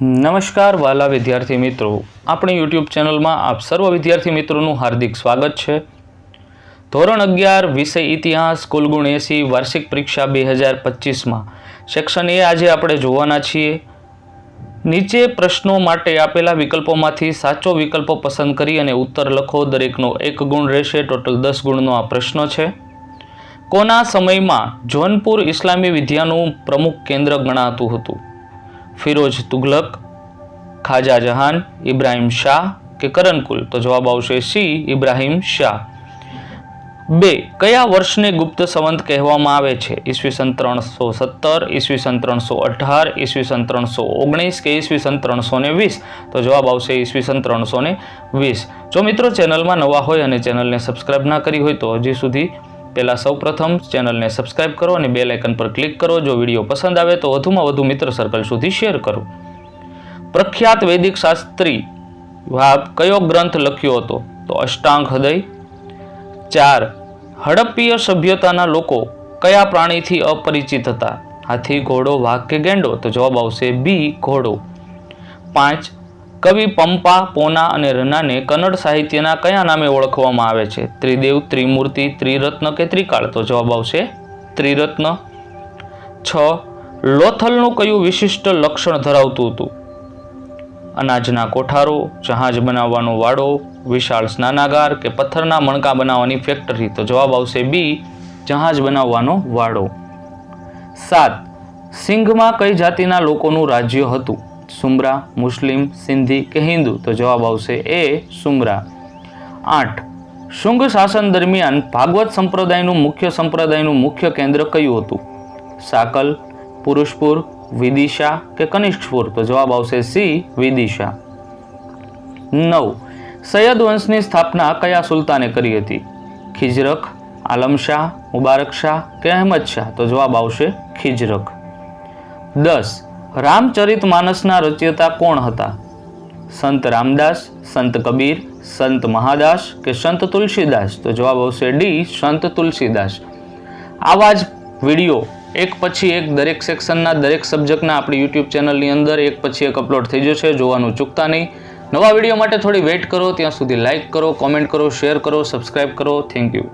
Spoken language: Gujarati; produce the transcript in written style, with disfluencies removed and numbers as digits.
નમસ્કાર વાલા વિદ્યાર્થી મિત્રો, આપણી યુટ્યુબ ચેનલમાં આપ સર્વ વિદ્યાર્થી મિત્રોનું હાર્દિક સ્વાગત છે। ધોરણ 11 વિષય ઇતિહાસ કુલ ગુણ 80 વાર્ષિક પરીક્ષા 2025માં સેક્શન એ આજે આપણે જોવાના છીએ। નીચે પ્રશ્નો માટે આપેલા વિકલ્પોમાંથી સાચો વિકલ્પ પસંદ કરી અને ઉત્તર લખો। દરેકનો 1 ગુણ રહેશે। ટોટલ 10 ગુણનો આ પ્રશ્ન છે। કોના સમયમાં જૌનપુર ઇસ્લામી વિદ્યાનું પ્રમુખ કેન્દ્ર ગણાતું હતું? ફિરોજ તુગલક, ખાજા જહાન, ઇબ્રાહિમ શાહ કે કરનકુલ? તો જવાબ આવશે સી, ઇબ્રાહિમ શાહ। 2. કયા વર્ષને ગુપ્ત સંવત કહેવામાં આવે છે? ઈસવીસન 317, ઈસવીસન 318, ઈસવીસન 319 કે ઈસવીસન 320? તો જવાબ આવશે ઈસવીસન 320। જો મિત્રો ચેનલમાં નવા હોય અને ચેનલને સબસ્ક્રાઇબ ના કરી હોય તો હજી સુધી પહેલાં સૌપ્રથમ ચેનલને સબસ્ક્રાઇબ કરો અને બેલ આઇકન પર ક્લિક કરો। જો વિડીયો પસંદ આવે તો વધુમાં વધુ મિત્ર સર્કલ સુધી શેર કરો। પ્રખ્યાત વૈદિક શાસ્ત્રી કયો ગ્રંથ લખ્યો હતો? તો અષ્ટાંગ હૃદય। 4. હડપ્પીય સભ્યતાના લોકો કયા પ્રાણીથી અપરિચિત હતા? હાથી, ઘોડો, વાઘ કે ગેંડો? તો જવાબ આવશે બી, ઘોડો। 5. કવિ પંપા, પોના અને રનાને કન્નડ સાહિત્યના કયા નામે ઓળખવામાં આવે છે? ત્રિદેવ, ત્રિમૂર્તિ, ત્રિરત્ન કે ત્રિકાળ? તો જવાબ આવશે ત્રિરત્ન। 6. લોથલનું કયું વિશિષ્ટ લક્ષણ ધરાવતું હતું? અનાજના કોઠારો, જહાજ બનાવવાનો વાડો, વિશાળ સ્નાનાગાર કે પથ્થરના મણકા બનાવવાની ફેક્ટરી? તો જવાબ આવશે બી, જહાજ બનાવવાનો વાડો। 7. સિંઘમાં કઈ જાતિના લોકોનું રાજ્ય હતું? સુમરા, મુસ્લિમ, સિંધી કે હિન્દુ? તો જવાબ આવશે એ, સુમરા। 8. શુંગ શાસન દરમિયાન ભાગવત સંપ્રદાયનું મુખ્ય કેન્દ્ર કયું હતું? સાકલ, પુરુષપુર, વિદિશા કે કનિષ્કપુર? તો જવાબ આવશે સી, વિદિશા। 9. સૈયદ વંશની સ્થાપના કયા સુલતાને કરી હતી? ખિજરખ, આલમ શાહ, મુબારક શાહ કે અહેમદ શાહ? તો જવાબ આવશે ખિજરખ। 10. રામચરિત માનસના રચયિતા કોણ હતા? સંત રામદાસ, સંત કબીર, સંત મહાદાસ કે સંત તુલસીદાસ? તો જવાબ આવશે ડી, સંત તુલસીદાસ। આવા જ વિડીયો એક પછી એક દરેક સેક્શનના દરેક સબ્જેક્ટના આપણી યુટ્યુબ ચેનલની અંદર એક પછી એક અપલોડ થઈ જશે, જોવાનું ચૂકતા નહીં। નવા વિડીયો માટે થોડી વેઇટ કરો, ત્યાં સુધી લાઇક કરો, કોમેન્ટ કરો, શેર કરો, સબસ્ક્રાઇબ કરો। Thank you.